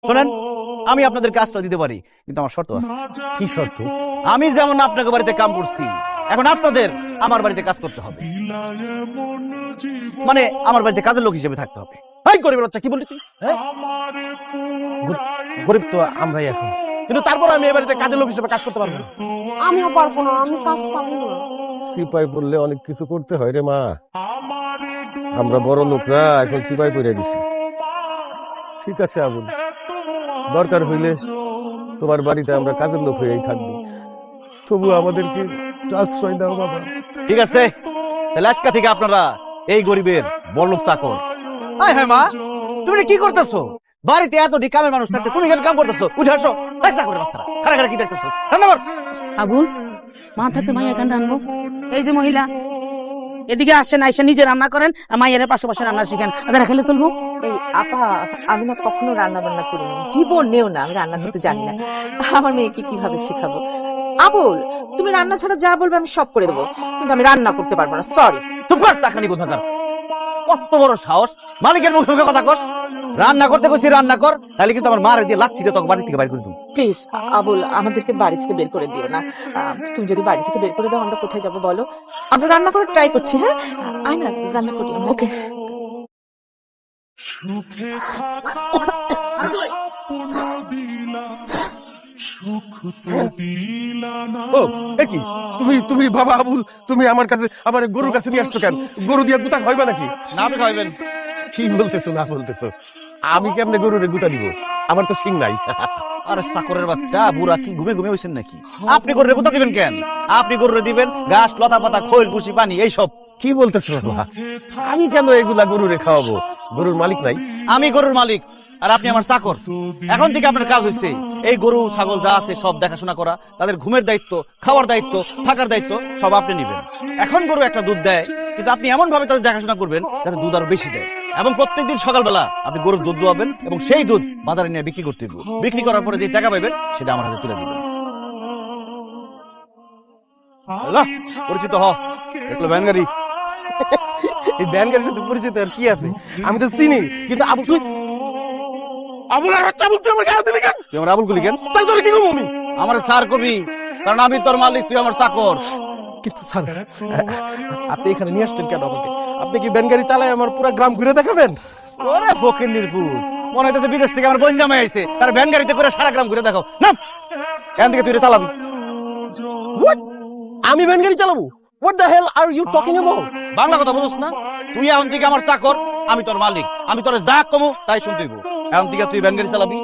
শোনেন, আমি আপনাদের কাজটা দিতে পারি, কিন্তু আমার শর্ত আছে। কি শর্ত? আমি যেমন আপনাকে বাড়িতে কাম করছি, এখন আপনাদের আমার বাড়িতে কাজ করতে হবে, মানে আমার বাড়িতে কাজের লোক হিসেবে থাকতে হবে। ভাই গরিবের বাচ্চা, কি বললি তুই? হ্যাঁ? গরিব তো আমরাই এখন, কিন্তু তারপর আমি এই বাড়িতে কাজের লোক হিসেবে কাজ করতে পারবো না। আমিও পারবো না, আমি কাজ পারবো না। সিপাই বললে অনেক কিছু করতে হয় রে মা। আমরা বড় লোকরা এখন সিপাই পড়ে গেছি। ঠিক আছে আবুল, দরকার হইলে তোমার বাড়িতে আমরা কাজের লোক হয়েই থাকবো, তবু আমাদেরকে আশ্রয় দাও বাবা। ঠিক আছে, তাহলে আজকে থেকে আপনারা এই গরিবের বড়লোক চাকর। হ্যাঁ হ্যাঁ মা, তুমি কি করতেছো? বাড়িতে এত কামের মানুষ থাকতে তুমি কেন কাম করতেছো? উঠে আসো, চাকরের বাচ্চারা খারা খারা কি দেখতেছো? রান্না কর। আবুল, মা থাকতে মাইয়া কেন রান্নবো? এই যে মহিলা এদিকে আসেন, আইসা নিজে রান্না করেন আর মাইয়ারের পাশে পাশে রান্না শিখেন, ওদের খেলে চলবো। এই আপা, আমি না কখনো রান্না বান্না করিনি, জীবনেও না। আমি রান্না করতে জানি না, আমার মেয়েকে কিভাবে শেখাবো? আবুল, তুমি রান্না ছাড়া যা বলবে আমি সব করে দেবো, কিন্তু আমি রান্না করতে পারবো না, সরি। চুপ কর, টাকানি কোথাকার। কত বড় সাহস, মালিকের মুখে মুখে কথা কস। রান্না করতে কইছি রান্না কর, তাহলে কিন্তু আমার মারে দিয়ে লাথি দিয়ে তোকে বাড়ি থেকে বাইর করে দেবো। প্লিজ আবুল, আমাদেরকে বাড়ি থেকে বের করে দিও না। তুমি যদি বাড়ি থেকে বের করে দাও, আমরা কোথায় যাবো বলো? আমরা রান্না করে ট্রাই করছি। হ্যাঁ, আয় না, রান্না করি। ওকে। ও কি তুমি তুমি বাবা আবুল, তুমি আমার কাছে আমার গরুর কাছে নিয়ে আসছো কেন? গরু দিয়ে গুতা খাইবা নাকি? না, আপনি খাইবেন। কি বলতেছো না বলতেছো? আমি কেমনে গরুরে গুতা দিব? আমার তো শিং নাই। আরে চাকরের বাচ্চা, বুড়া কি ঘুমে ঘুমে হয়েছেন নাকি? আপনি গরুরে কোথা দিবেন কেন? আপনি গরুরে দিবেন ঘাস, লতা পাতা, খৈল, ভুসি, পানি, এইসব। কি বলতেছো বাবা? আমি কেন এগুলা গরুরে খাওয়াবো? গরুর মালিক নাই? আমি গরুর মালিক আর আপনি আমার চাকর। এখন থেকে আপনার কাজ হচ্ছে এই গরু ছাগল যা আছে সব দেখাশোনা করা, তাদের ঘুমের দায়িত্ব, খাওয়ার দায়িত্ব, থাকার দায়িত্ব সব আপনি নেবেন। এখন গরু একটা দুধ দেয়, কিন্তু আপনি এমন ভাবে তাদের দেখাশোনা করবেন যাতে দুধ আরো বেশি দেয়। এবং প্রত্যেকদিন সকালবেলা আপনি গরুর দুধ দোয়াবেন এবং সেই দুধ বাজারে নিয়ে বিক্রি করতে দিব। বিক্রি করার পরে যে টাকা পাবেন সেটা আমার হাতে তুলে দিবেন। পরিচিত হ, দেখলো ভ্যান গাড়ি। এই ভ্যান গাড়ির সাথে পরিচিত আর কি আছে? আমি তো চিনি, কিন্তু আবুল তুই আবুল আর বাচ্চা আবুল, তুই আমার গায়ে দিলি কেন? তুই আমার আবুল গুলি কেন? তাই তোর কি করবো আমি? আমার স্যার কবি, কারণ আমি তোর মালিক, তুই আমার চাকর। কিন্তু স্যার, আপনি এখানে নিয়ে আসছেন কেন আমাকে? আপনি কি ভ্যান গাড়ি চালায় আমার পুরো গ্রাম ঘুরে দেখাবেন? ওরে ফকির নির্ভুল, মনে হইতেছে বিদেশ থেকে আমার বোন জামাই আইছে, তার ভ্যান গাড়িতে করে সারা গ্রাম ঘুরে দেখাও না। এখান থেকে তুই এটা চালাবি। What? আমি ভ্যান গাড়ি চালাবো? What the hell are you talking about? Bangla কথা বুঝছ না? তুই এখন থেকে আমার চাকর, আমি তোর মালিক, আমি তোর যা কমু তাই শুনতে হইব। এখন থেকে তুই ভ্যান গাড়ি চালাবি।